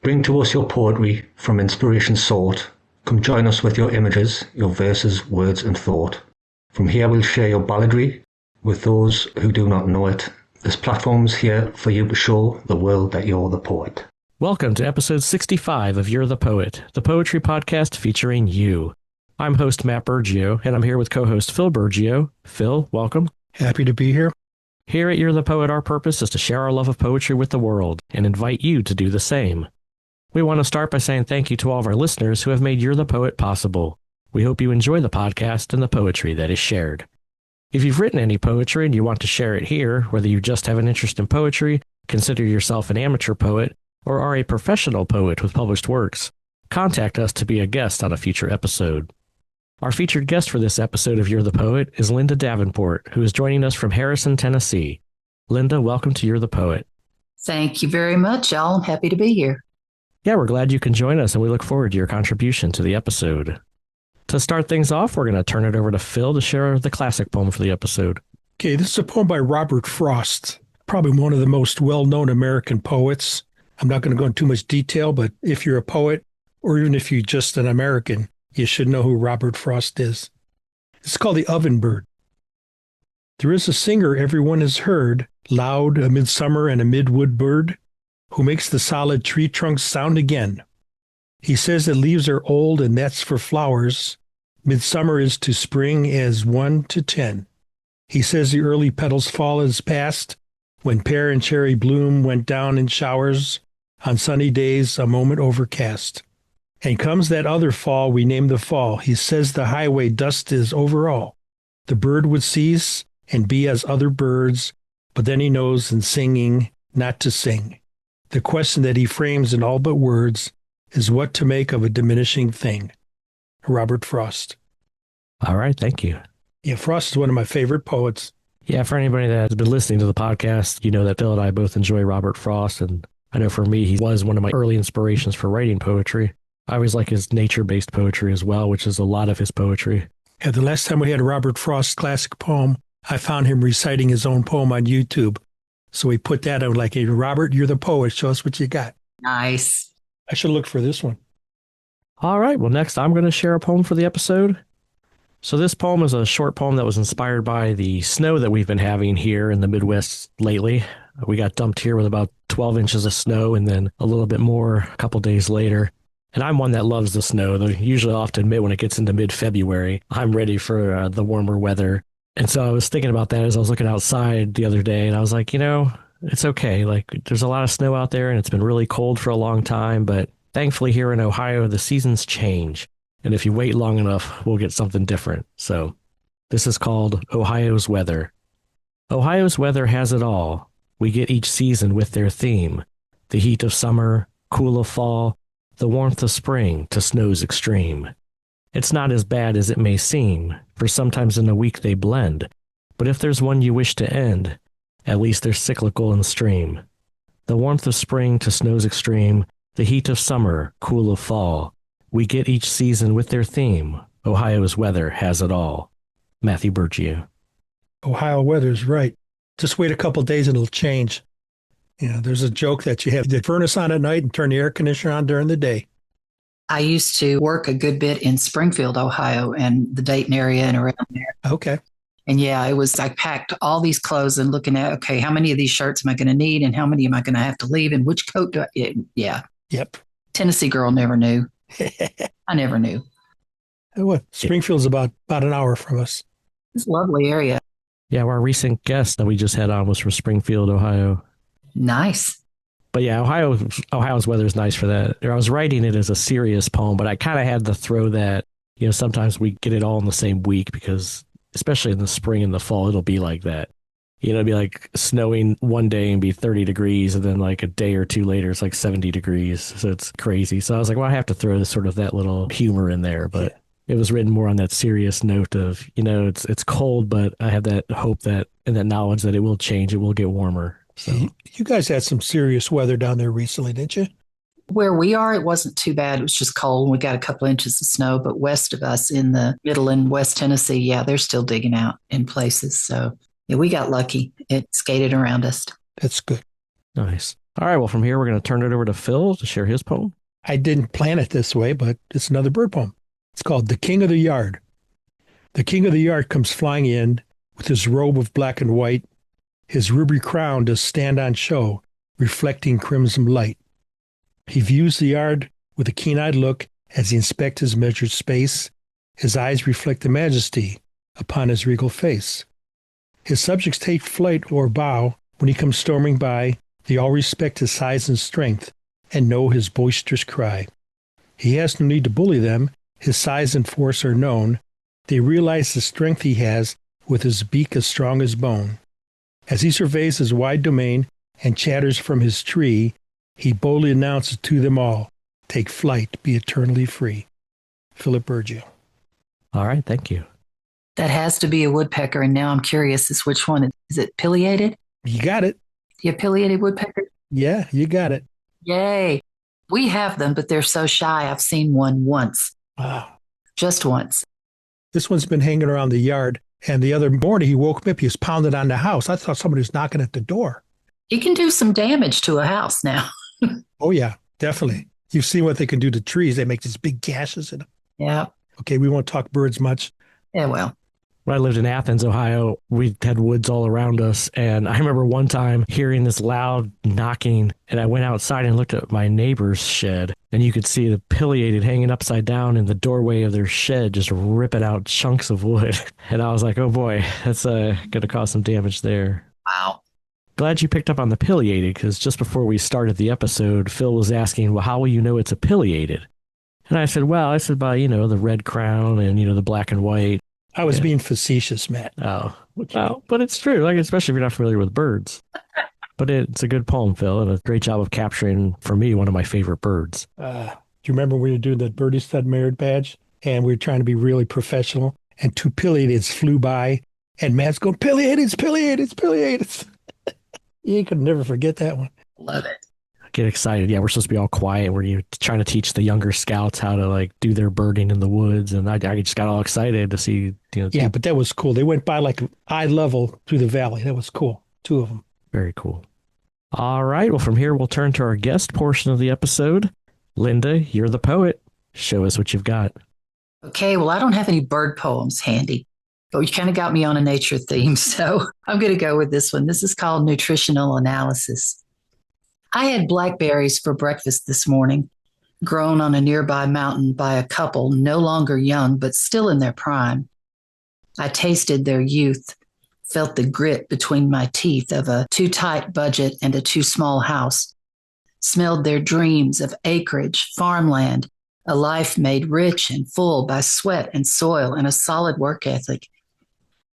Bring to us your poetry from inspiration sought. Come join us with your images, your verses, words and thought. From here we'll share your balladry with those who do not know it. This platform's here for you to show the world that you're the poet. Welcome to episode 65 of You're the Poet, the poetry podcast featuring you. I'm host Matt Burgio, and I'm here with co-host Phil Burgio. Phil, welcome. Happy to be here. Here at You're the Poet, our purpose is to share our love of poetry with the world and invite you to do the same. We want to start by saying thank you to all of our listeners who have made You're the Poet possible. We hope you enjoy the podcast and the poetry that is shared. If you've written any poetry and you want to share it here, whether you just have an interest in poetry, consider yourself an amateur poet, or are a professional poet with published works, contact us to be a guest on a future episode. Our featured guest for this episode of You're the Poet is Linda Davenport, who is joining us from Harrison, Tennessee. Linda, welcome to You're the Poet. Thank you very much, y'all. I'm happy to be here. Yeah, we're glad you can join us, and we look forward to your contribution to the episode. To start things off, we're going to turn it over to Phil to share the classic poem for the episode. Okay, this is a poem by Robert Frost, probably one of the most well-known American poets. I'm not going to go into too much detail, but if you're a poet, or even if you're just an American, you should know who Robert Frost is. It's called The Oven Bird. There is a singer everyone has heard, loud a midsummer and a midwood bird, who makes the solid tree trunks sound again. He says that leaves are old and that's for flowers. Midsummer is to spring as 1 to 10. He says the early petals fall as past, when pear and cherry bloom went down in showers, on sunny days a moment overcast. And comes that other fall we name the fall. He says the highway dust is over all. The bird would cease and be as other birds, but then he knows in singing not to sing. The question that he frames in all but words is what to make of a diminishing thing. Robert Frost. All right, thank you. Yeah, Frost is one of my favorite poets. Yeah, for anybody that has been listening to the podcast, you know that Phil and I both enjoy Robert Frost, and I know for me, he was one of my early inspirations for writing poetry. I always like his nature-based poetry as well, which is a lot of his poetry. Yeah, the last time we had a Robert Frost classic poem, I found him reciting his own poem on YouTube. So we put that out like, hey, Robert, you're the poet. Show us what you got. Nice. I should look for this one. All right, well, next I'm going to share a poem for the episode. So this poem is a short poem that was inspired by the snow that we've been having here in the Midwest lately. We got dumped here with about 12 inches of snow and then a little bit more a couple days later. And I'm one that loves the snow. Though usually I'll have to admit when it gets into mid-February, I'm ready for the warmer weather. And so I was thinking about that as I was looking outside the other day, and I was like, you know, it's okay. Like, there's a lot of snow out there, and it's been really cold for a long time, but thankfully here in Ohio, the seasons change. And if you wait long enough, we'll get something different. So this is called Ohio's Weather. Ohio's weather has it all. We get each season with their theme. The heat of summer, cool of fall, the warmth of spring to snow's extreme. It's not as bad as it may seem, for sometimes in a week they blend. But if there's one you wish to end, at least they're cyclical in stream. The warmth of spring to snow's extreme, the heat of summer, cool of fall. We get each season with their theme. Ohio's weather has it all. Matthew Burgio. Ohio weather's right. Just wait a couple of days and it'll change. You know, there's a joke that you have the furnace on at night and turn the air conditioner on during the day. I used to work a good bit in Springfield, Ohio, and the Dayton area and around there. Okay. And yeah, I packed all these clothes and looking at, okay, how many of these shirts am I going to need and how many am I going to have to leave and which coat do I, yeah. Yep. Tennessee girl never knew. I never knew. What? Springfield's about an hour from us. It's a lovely area. Yeah, our recent guest that we just had on was from Springfield, Ohio. Nice. But yeah, Ohio's weather is nice for that. I was writing it as a serious poem, but I kind of had to throw that, you know, sometimes we get it all in the same week because especially in the spring and the fall, it'll be like that. You know, it'd be like snowing one day and be 30 degrees. And then like a day or two later, it's like 70 degrees. So it's crazy. So I was like, well, I have to throw this sort of that little humor in there. But it was written more on that serious note of, you know, it's cold, but I have that hope that and that knowledge that it will change. It will get warmer. So you guys had some serious weather down there recently, didn't you? Where we are, it wasn't too bad. It was just cold. We got a couple inches of snow, but west of us in the middle and West Tennessee, yeah, they're still digging out in places. So yeah, we got lucky. It skated around us. That's good. Nice. All right. Well, from here, we're going to turn it over to Phil to share his poem. I didn't plan it this way, but it's another bird poem. It's called The King of the Yard. The king of the yard comes flying in with his robe of black and white. His ruby crown does stand on show, reflecting crimson light. He views the yard with a keen-eyed look as he inspects his measured space. His eyes reflect the majesty upon his regal face. His subjects take flight or bow when he comes storming by. They all respect his size and strength and know his boisterous cry. He has no need to bully them. His size and force are known. They realize the strength he has with his beak as strong as bone. As he surveys his wide domain and chatters from his tree, he boldly announces to them all, take flight, be eternally free. Philip Burgio. All right. Thank you. That has to be a woodpecker, and now I'm curious as which one. Is it pileated? You got it. The pileated woodpecker? Yeah, you got it. Yay. We have them, but they're so shy. I've seen one once. Wow. Just once. This one's been hanging around the yard, and the other morning he woke me up. He was pounding on the house. I thought somebody was knocking at the door. He can do some damage to a house now. Oh, yeah, definitely. You've seen what they can do to trees. They make these big gashes in them. Yeah. Okay, we won't talk birds much. Yeah, well. When I lived in Athens, Ohio, we had woods all around us. And I remember one time hearing this loud knocking, and I went outside and looked at my neighbor's shed, and you could see the pileated hanging upside down in the doorway of their shed, just ripping out chunks of wood. And I was like, oh boy, that's going to cause some damage there. Wow. Glad you picked up on the pileated, because just before we started the episode, Phil was asking, well, how will you know it's a pileated? And I said, by, the red crown and, the black and white. I was being facetious, Matt. Oh, well, but it's true, especially if you're not familiar with birds. But it's a good poem, Phil, and a great job of capturing, for me, one of my favorite birds. Do you remember we were doing that Birdie Stud Merit badge, and we were trying to be really professional, and two pileateds flew by, and Matt's going, pileateds, pileateds, pileateds. You could never forget that one. Love it. Get excited. Yeah, we're supposed to be all quiet. We're trying to teach the younger scouts how to do their birding in the woods, and I just got all excited to see. Yeah, but that was cool. They went by eye level through the valley. That was cool. Two of them. Very cool. All right. Well, from here we'll turn to our guest portion of the episode. Linda, you're the poet. Show us what you've got. Okay. Well, I don't have any bird poems handy, but you kind of got me on a nature theme, so I'm going to go with this one. This is called Nutritional Analysis. I had blackberries for breakfast this morning, grown on a nearby mountain by a couple no longer young, but still in their prime. I tasted their youth, felt the grit between my teeth of a too tight budget and a too small house, smelled their dreams of acreage, farmland, a life made rich and full by sweat and soil and a solid work ethic.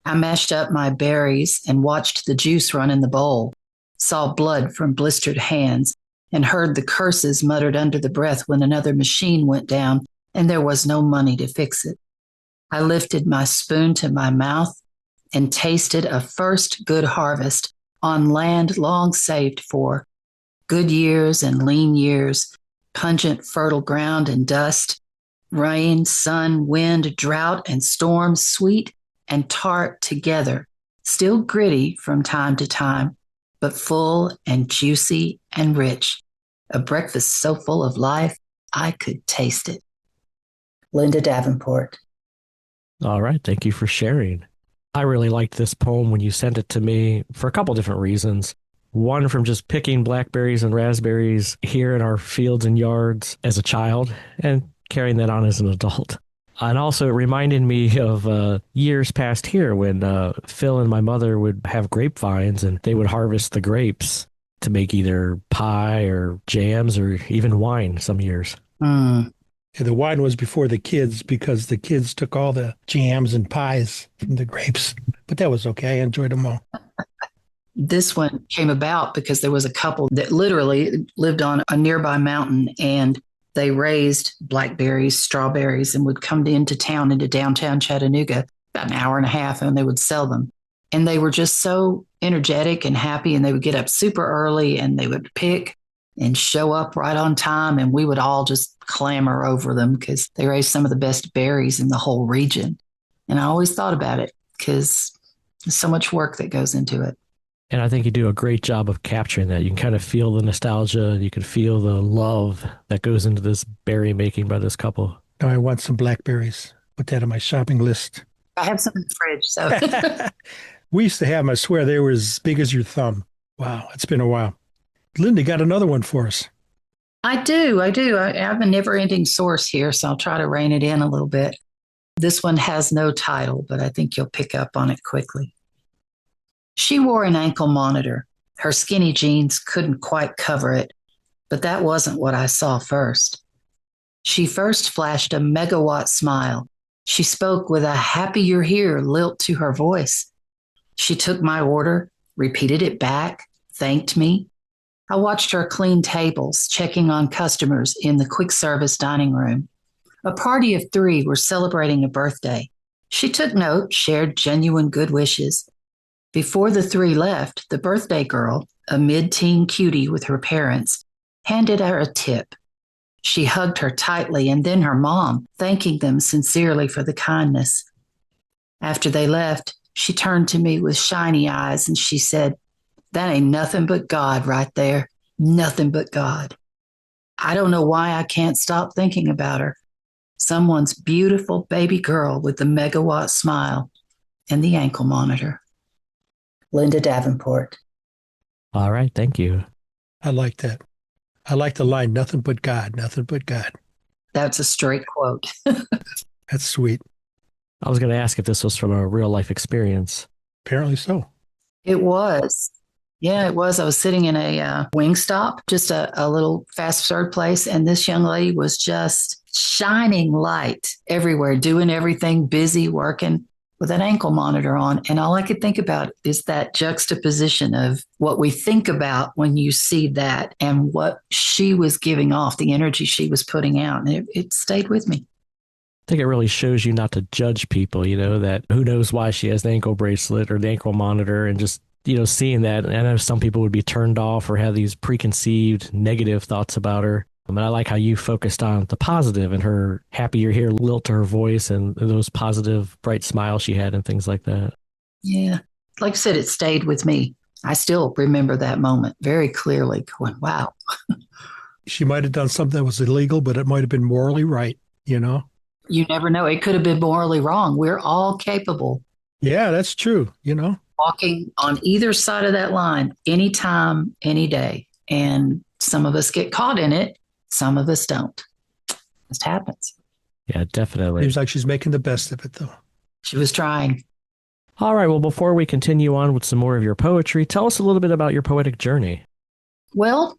I mashed up my berries and watched the juice run in the bowl, saw blood from blistered hands, and heard the curses muttered under the breath when another machine went down and there was no money to fix it. I lifted my spoon to my mouth and tasted a first good harvest on land long saved for, good years and lean years, pungent fertile ground and dust, rain, sun, wind, drought, and storm, sweet and tart together, still gritty from time to time, but full and juicy and rich. A breakfast so full of life, I could taste it. Linda Davenport. All right. Thank you for sharing. I really liked this poem when you sent it to me for a couple different reasons. One, from just picking blackberries and raspberries here in our fields and yards as a child and carrying that on as an adult. And also it reminded me of years past here when Phil and my mother would have grapevines and they would harvest the grapes to make either pie or jams or even wine some years. Mm. Yeah, the wine was before the kids because the kids took all the jams and pies from the grapes. But that was okay. I enjoyed them all. This one came about because there was a couple that literally lived on a nearby mountain, and they raised blackberries, strawberries, and would come into town, into downtown Chattanooga, about an hour and a half, and they would sell them. And they were just so energetic and happy, and they would get up super early, and they would pick and show up right on time, and we would all just clamor over them because they raised some of the best berries in the whole region. And I always thought about it because there's so much work that goes into it. And I think you do a great job of capturing that. You can kind of feel the nostalgia. You can feel the love that goes into this berry making by this couple. Now I want some blackberries. Put that on my shopping list. I have some in the fridge, so. We used to have them, I swear, they were as big as your thumb. Wow, it's been a while. Linda got another one for us. I do. I have a never ending source here, so I'll try to rein it in a little bit. This one has no title, but I think you'll pick up on it quickly. She wore an ankle monitor. Her skinny jeans couldn't quite cover it, but that wasn't what I saw first. She first flashed a megawatt smile. She spoke with a happy you're here lilt to her voice. She took my order, repeated it back, thanked me. I watched her clean tables, checking on customers in the quick service dining room. A party of 3 were celebrating a birthday. She took note, shared genuine good wishes. Before the 3 left, the birthday girl, a mid-teen cutie with her parents, handed her a tip. She hugged her tightly and then her mom, thanking them sincerely for the kindness. After they left, she turned to me with shiny eyes and she said, "That ain't nothing but God right there. Nothing but God." I don't know why I can't stop thinking about her. Someone's beautiful baby girl with the megawatt smile and the ankle monitor. Linda Davenport. All right. Thank you. I like that. I like the line, nothing but God, nothing but God. That's a straight quote. That's sweet. I was going to ask if this was from a real life experience. Apparently so. It was. Yeah, it was. I was sitting in a Wingstop, just a little fast serve place, and this young lady was just shining light everywhere, doing everything, busy, working with an ankle monitor on. And all I could think about is that juxtaposition of what we think about when you see that and what she was giving off, the energy she was putting out. And it stayed with me. I think it really shows you not to judge people, that who knows why she has the ankle bracelet or the ankle monitor, and just, seeing that. And I know some people would be turned off or have these preconceived negative thoughts about her. And I like how you focused on the positive and her happy you're here lilt to her voice and those positive, bright smiles she had and things like that. Yeah. Like I said, it stayed with me. I still remember that moment very clearly going, wow. She might have done something that was illegal, but it might have been morally right, You never know. It could have been morally wrong. We're all capable. Yeah, that's true. Walking on either side of that line, anytime, any day. And some of us get caught in it. Some of us don't. It just happens. Yeah, definitely. Seems like she's making the best of it, though. She was trying. All right. Well, before we continue on with some more of your poetry, tell us a little bit about your poetic journey. Well,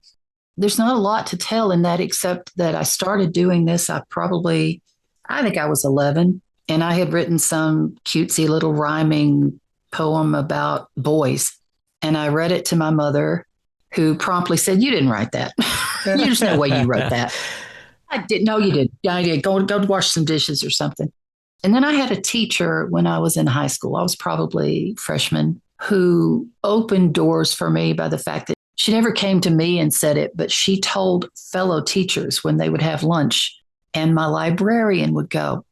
there's not a lot to tell in that except that I started doing this. I think I was 11, and I had written some cutesy little rhyming poem about boys. And I read it to my mother, who promptly said, "You didn't write that. There's no way you wrote that." I didn't. No, you did. Yeah, I did. Go wash some dishes or something. And then I had a teacher when I was in high school. I was probably freshman, who opened doors for me by the fact that she never came to me and said it, but she told fellow teachers when they would have lunch. And my librarian would go,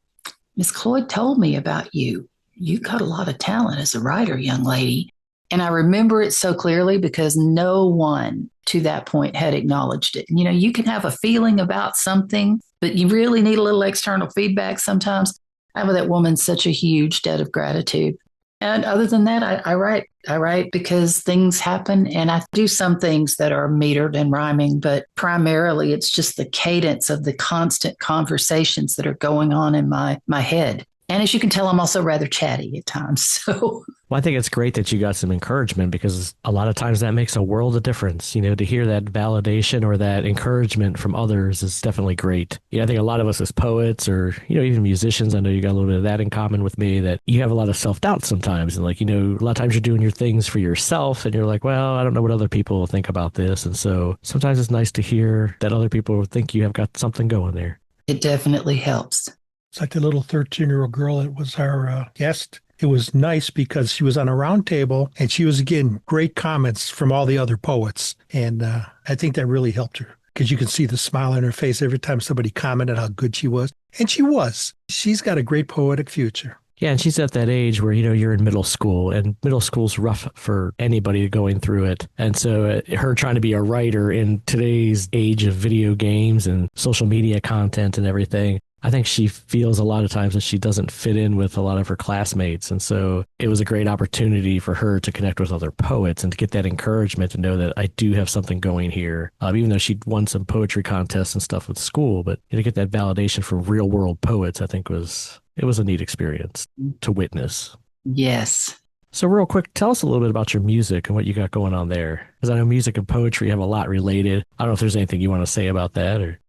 "Miss Cloyd told me about you. You've got a lot of talent as a writer, young lady." And I remember it so clearly because no one to that point had acknowledged it. You can have a feeling about something, but you really need a little external feedback sometimes. I owe that woman such a huge debt of gratitude. And other than that, I write. I write because things happen, and I do some things that are metered and rhyming, but primarily it's just the cadence of the constant conversations that are going on in my head. And as you can tell, I'm also rather chatty at times. So, well, I think it's great that you got some encouragement, because a lot of times that makes a world of difference. To hear that validation or that encouragement from others is definitely great. I think a lot of us as poets or, even musicians, I know you got a little bit of that in common with me, that you have a lot of self-doubt sometimes. And a lot of times you're doing your things for yourself and you're like, well, I don't know what other people will think about this. And so sometimes it's nice to hear that other people think you have got something going there. It definitely helps. It's like the little 13-year-old girl that was our guest. It was nice because she was on a round table and she was getting great comments from all the other poets. And I think that really helped her because you can see the smile on her face every time somebody commented how good she was. And she was. She's got a great poetic future. Yeah, and she's at that age where, you're in middle school, and middle school's rough for anybody going through it. And so her trying to be a writer in today's age of video games and social media content and everything, I think she feels a lot of times that she doesn't fit in with a lot of her classmates. And so it was a great opportunity for her to connect with other poets and to get that encouragement to know that I do have something going here. Even though she'd won some poetry contests and stuff with school, but to get that validation from real world poets, I think it was a neat experience to witness. Yes. So real quick, tell us a little bit about your music and what you got going on there. Because I know music and poetry have a lot related. I don't know if there's anything you want to say about that or...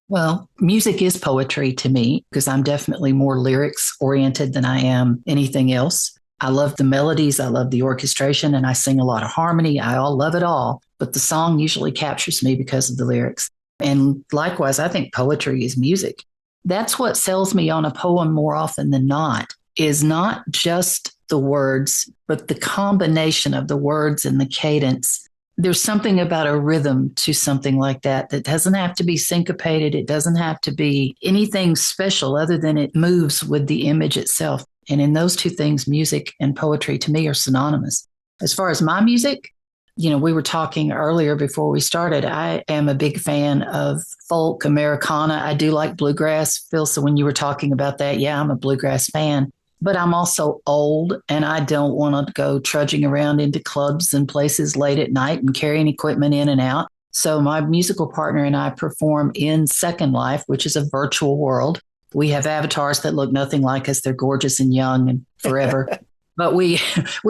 Well, music is poetry to me because I'm definitely more lyrics oriented than I am anything else. I love the melodies. I love the orchestration, and I sing a lot of harmony. I all love it all, but the song usually captures me because of the lyrics. And likewise, I think poetry is music. That's what sells me on a poem more often than not, is not just the words, but the combination of the words and the cadence. There's something about a rhythm to something like that doesn't have to be syncopated. It doesn't have to be anything special other than it moves with the image itself. And in those two things, music and poetry to me are synonymous. As far as my music, we were talking earlier before we started. I am a big fan of folk, Americana. I do like bluegrass, Phil. So when you were talking about that, yeah, I'm a bluegrass fan. But I'm also old, and I don't want to go trudging around into clubs and places late at night and carrying equipment in and out. So my musical partner and I perform in Second Life, which is a virtual world. We have avatars that look nothing like us. They're gorgeous and young and forever. But we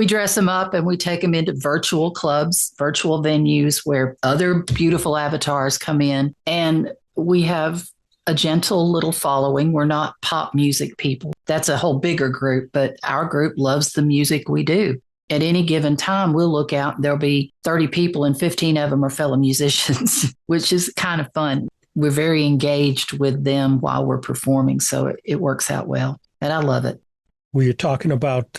dress them up and we take them into virtual clubs, virtual venues where other beautiful avatars come in. And we have a gentle little following. We're not pop music people. That's a whole bigger group, but our group loves the music we do. At any given time, we'll look out and there'll be 30 people and 15 of them are fellow musicians, which is kind of fun. We're very engaged with them while we're performing, so it works out well. And I love it. Well, you're talking about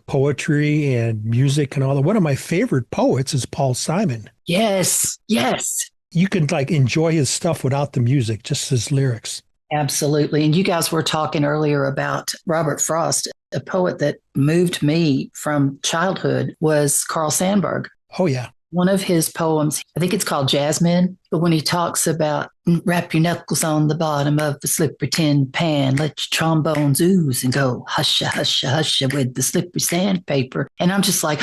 poetry and music and all that. One of my favorite poets is Paul Simon. Yes, yes. You can enjoy his stuff without the music, just his lyrics. Absolutely. And you guys were talking earlier about Robert Frost. A poet that moved me from childhood was Carl Sandburg. Oh, yeah. One of his poems, I think it's called Jasmine, but when he talks about wrap your knuckles on the bottom of the slippery tin pan, let your trombones ooze and go husha, husha, husha with the slippery sandpaper. And I'm just like,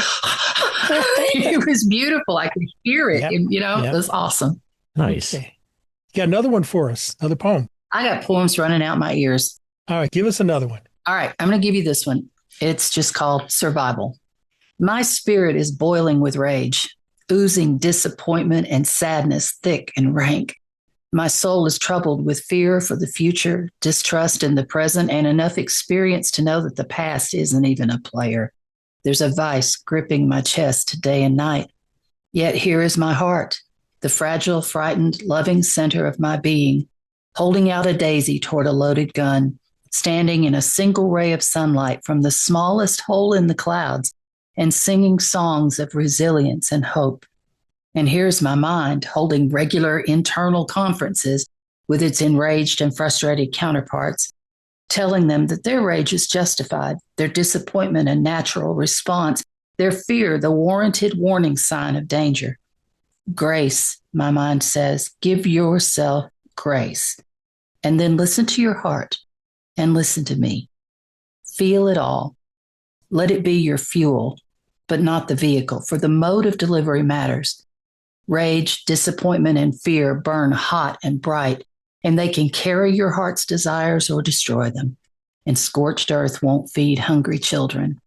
it was beautiful. I could hear it. Yep. And, It was awesome. Nice. Okay. You got another one for us, another poem. I got poems running out my ears. All right, give us another one. All right, I'm going to give you this one. It's just called Survival. My spirit is boiling with rage, oozing disappointment and sadness thick and rank. My soul is troubled with fear for the future, distrust in the present, and enough experience to know that the past isn't even a player. There's a vice gripping my chest day and night. Yet here is my heart, the fragile, frightened, loving center of my being, holding out a daisy toward a loaded gun, standing in a single ray of sunlight from the smallest hole in the clouds and singing songs of resilience and hope. And here's my mind holding regular internal conferences with its enraged and frustrated counterparts, telling them that their rage is justified, their disappointment a natural response, their fear the warranted warning sign of danger. Grace, my mind says, give yourself grace. And then listen to your heart and listen to me. Feel it all. Let it be your fuel, but not the vehicle, for the mode of delivery matters. Rage, disappointment, and fear burn hot and bright, and they can carry your heart's desires or destroy them. And scorched earth won't feed hungry children.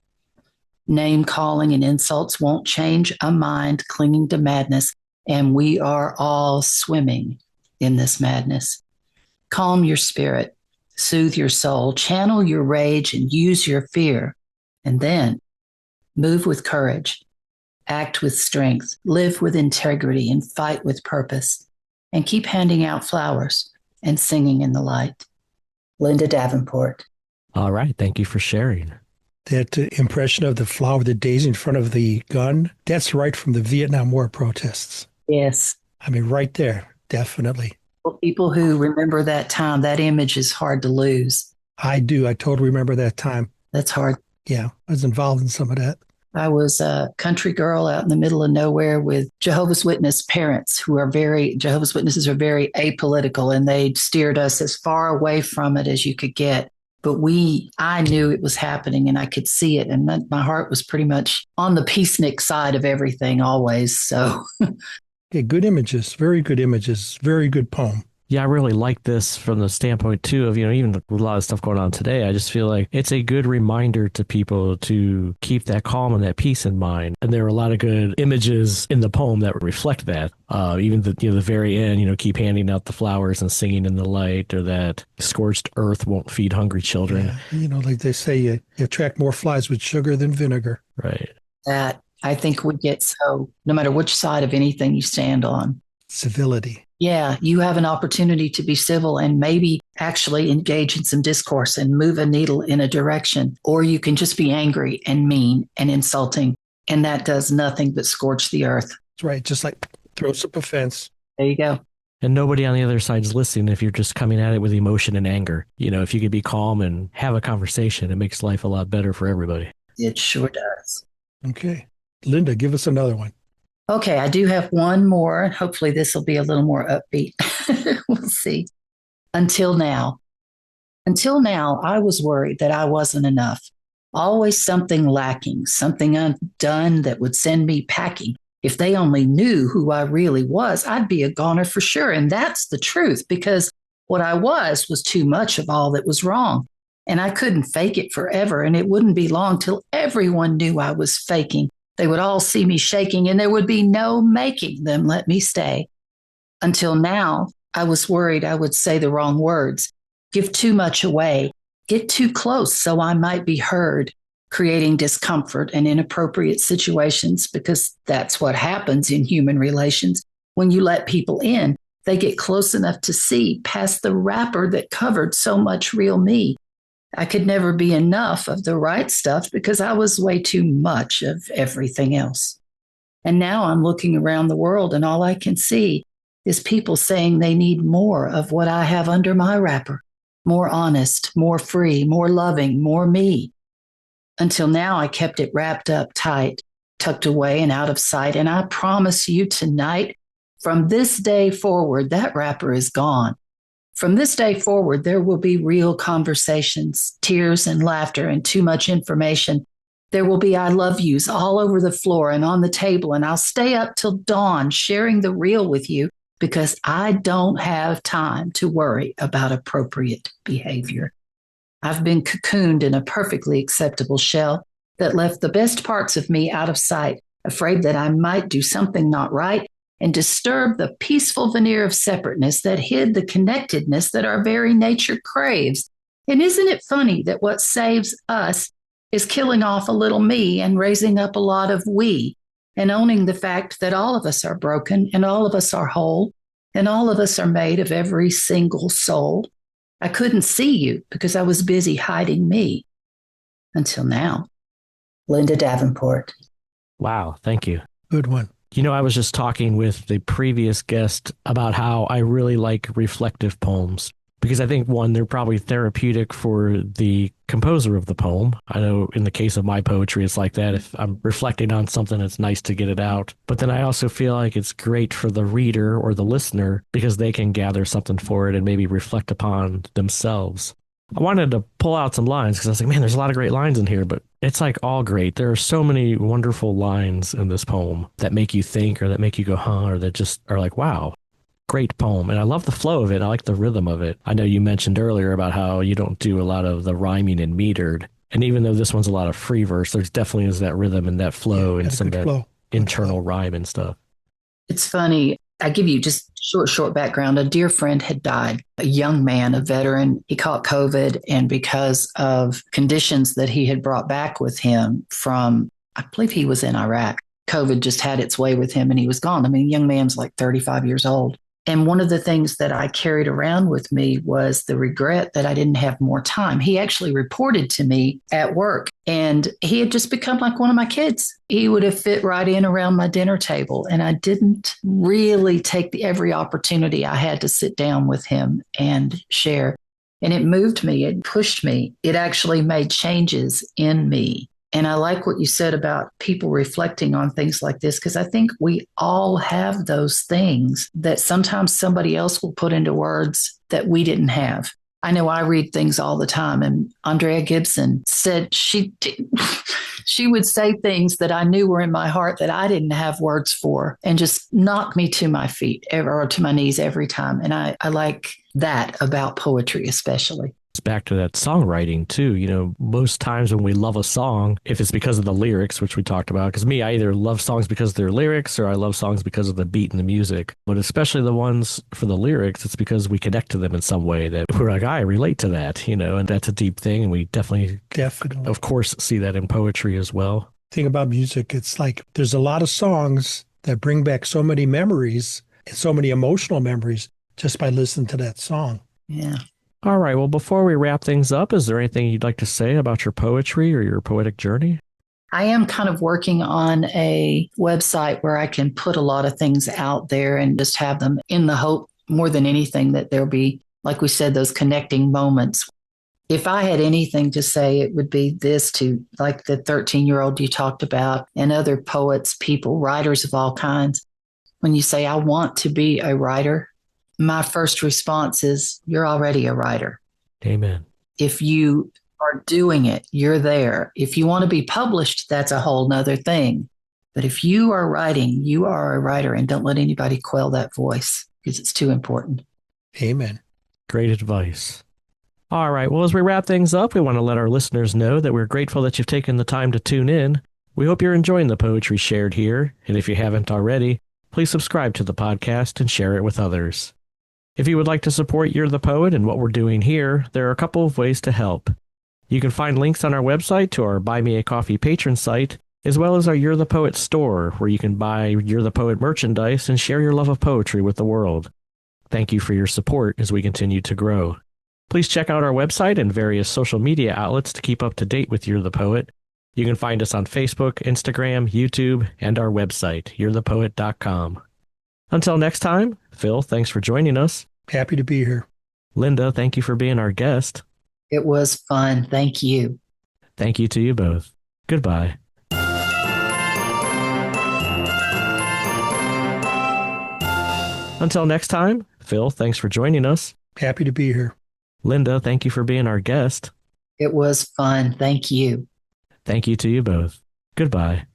Name calling and insults won't change a mind clinging to madness, and we are all swimming in this madness. Calm your spirit, soothe your soul, channel your rage, and use your fear. And then move with courage, act with strength, live with integrity, and fight with purpose. And keep handing out flowers and singing in the light. Linda Davenport. All right. Thank you for sharing. That impression of the flower, the daisy in front of the gun, that's right from the Vietnam War protests. Yes. I mean, right there, definitely. For people who remember that time, that image is hard to lose. I do. I totally remember that time. That's hard. Yeah, I was involved in some of that. I was a country girl out in the middle of nowhere with Jehovah's Witness parents who are Jehovah's Witnesses are very apolitical, and they steered us as far away from it as you could get. But I knew it was happening and I could see it. And my heart was pretty much on the peacenik side of everything always. So, Yeah, good images, very good poem. Yeah, I really like this from the standpoint too of, even with a lot of stuff going on today, I just feel like it's a good reminder to people to keep that calm and that peace in mind. And there are a lot of good images in the poem that reflect that. Even the very end, keep handing out the flowers and singing in the light, or that scorched earth won't feed hungry children. Yeah, like they say, you attract more flies with sugar than vinegar. Right. that I think we get so, no matter which side of anything you stand on. Civility. Yeah, you have an opportunity to be civil and maybe actually engage in some discourse and move a needle in a direction. Or you can just be angry and mean and insulting. And that does nothing but scorch the earth. That's right. Just like throws up a fence. There you go. And nobody on the other side is listening if you're just coming at it with emotion and anger. If you could be calm and have a conversation, it makes life a lot better for everybody. It sure does. Okay. Linda, give us another one. Okay, I do have one more. Hopefully this will be a little more upbeat. We'll see. Until now. Until now, I was worried that I wasn't enough. Always something lacking, something undone that would send me packing. If they only knew who I really was, I'd be a goner for sure. And that's the truth, because what I was too much of all that was wrong. And I couldn't fake it forever. And it wouldn't be long till everyone knew I was faking. They would all see me shaking, and there would be no making them let me stay. Until now, I was worried I would say the wrong words, give too much away, get too close so I might be heard, creating discomfort and inappropriate situations, because that's what happens in human relations. When you let people in, they get close enough to see past the wrapper that covered so much real me. I could never be enough of the right stuff because I was way too much of everything else. And now I'm looking around the world, and all I can see is people saying they need more of what I have under my wrapper. More honest, more free, more loving, more me. Until now, I kept it wrapped up tight, tucked away and out of sight. And I promise you tonight, from this day forward, that wrapper is gone. From this day forward, there will be real conversations, tears and laughter, and too much information. There will be I love yous all over the floor and on the table, and I'll stay up till dawn sharing the real with you, because I don't have time to worry about appropriate behavior. I've been cocooned in a perfectly acceptable shell that left the best parts of me out of sight, afraid that I might do something not right and disturb the peaceful veneer of separateness that hid the connectedness that our very nature craves. And isn't it funny that what saves us is killing off a little me and raising up a lot of we, and owning the fact that all of us are broken and all of us are whole and all of us are made of every single soul. I couldn't see you because I was busy hiding me. Until now. Linda Davenport. Wow, thank you. Good one. I was just talking with the previous guest about how I really like reflective poems, because I think, one, they're probably therapeutic for the composer of the poem. I know in the case of my poetry, it's like that. If I'm reflecting on something, it's nice to get it out. But then I also feel like it's great for the reader or the listener, because they can gather something for it and maybe reflect upon themselves. I wanted to pull out some lines because I was like, man, there's a lot of great lines in here, but it's like all great. There are so many wonderful lines in this poem that make you think, or that make you go, huh, or that just are like, wow, great poem. And I love the flow of it. I like the rhythm of it. I know you mentioned earlier about how you don't do a lot of the rhyming and metered. And even though this one's a lot of free verse, there's definitely is that rhythm and that flow and some of that internal rhyme and stuff. It's funny. I give you just short background. A dear friend had died, a young man, a veteran. He caught COVID, and because of conditions that he had brought back with him from, I believe he was in Iraq, COVID just had its way with him and he was gone. I mean, the young man's like 35 years old. And one of the things that I carried around with me was the regret that I didn't have more time. He actually reported to me at work, and he had just become like one of my kids. He would have fit right in around my dinner table, and I didn't really take every opportunity I had to sit down with him and share. And it moved me, it pushed me, it actually made changes in me. And I like what you said about people reflecting on things like this, because I think we all have those things that sometimes somebody else will put into words that we didn't have. I know I read things all the time, and Andrea Gibson said she would say things that I knew were in my heart that I didn't have words for, and just knock me to my feet or to my knees every time. And I like that about poetry, especially. It's back to that songwriting too. You know, most times when we love a song, if it's because of the lyrics, which we talked about, because me, I either love songs because of their lyrics or I love songs because of the beat and the music. But especially the ones for the lyrics, it's because we connect to them in some way that we're like, I relate to that, you know, and that's a deep thing. And we definitely, of course, see that in poetry as well. Thing about music, it's like there's a lot of songs that bring back so many memories and so many emotional memories just by listening to that song. Yeah. All right. Well, before we wrap things up, is there anything you'd like to say about your poetry or your poetic journey? I am kind of working on a website where I can put a lot of things out there and just have them in the hope more than anything that there'll be, like we said, those connecting moments. If I had anything to say, it would be this to like the 13-year-old you talked about and other poets, people, writers of all kinds. When you say, I want to be a writer, my first response is, you're already a writer. Amen. If you are doing it, you're there. If you want to be published, that's a whole nother thing. But if you are writing, you are a writer, and don't let anybody quell that voice because it's too important. Amen. Great advice. All right. Well, as we wrap things up, we want to let our listeners know that we're grateful that you've taken the time to tune in. We hope you're enjoying the poetry shared here. And if you haven't already, please subscribe to the podcast and share it with others. If you would like to support You're the Poet and what we're doing here, there are a couple of ways to help. You can find links on our website to our Buy Me a Coffee patron site, as well as our You're the Poet store, where you can buy You're the Poet merchandise and share your love of poetry with the world. Thank you for your support as we continue to grow. Please check out our website and various social media outlets to keep up to date with You're the Poet. You can find us on Facebook, Instagram, YouTube, and our website, you'rethepoet.com. Until next time, Phil, thanks for joining us. Happy to be here. Linda, thank you for being our guest. It was fun. Thank you. Thank you to you both. Goodbye. Until next time, Phil, thanks for joining us. Happy to be here. Linda, thank you for being our guest. It was fun. Thank you. Thank you to you both. Goodbye.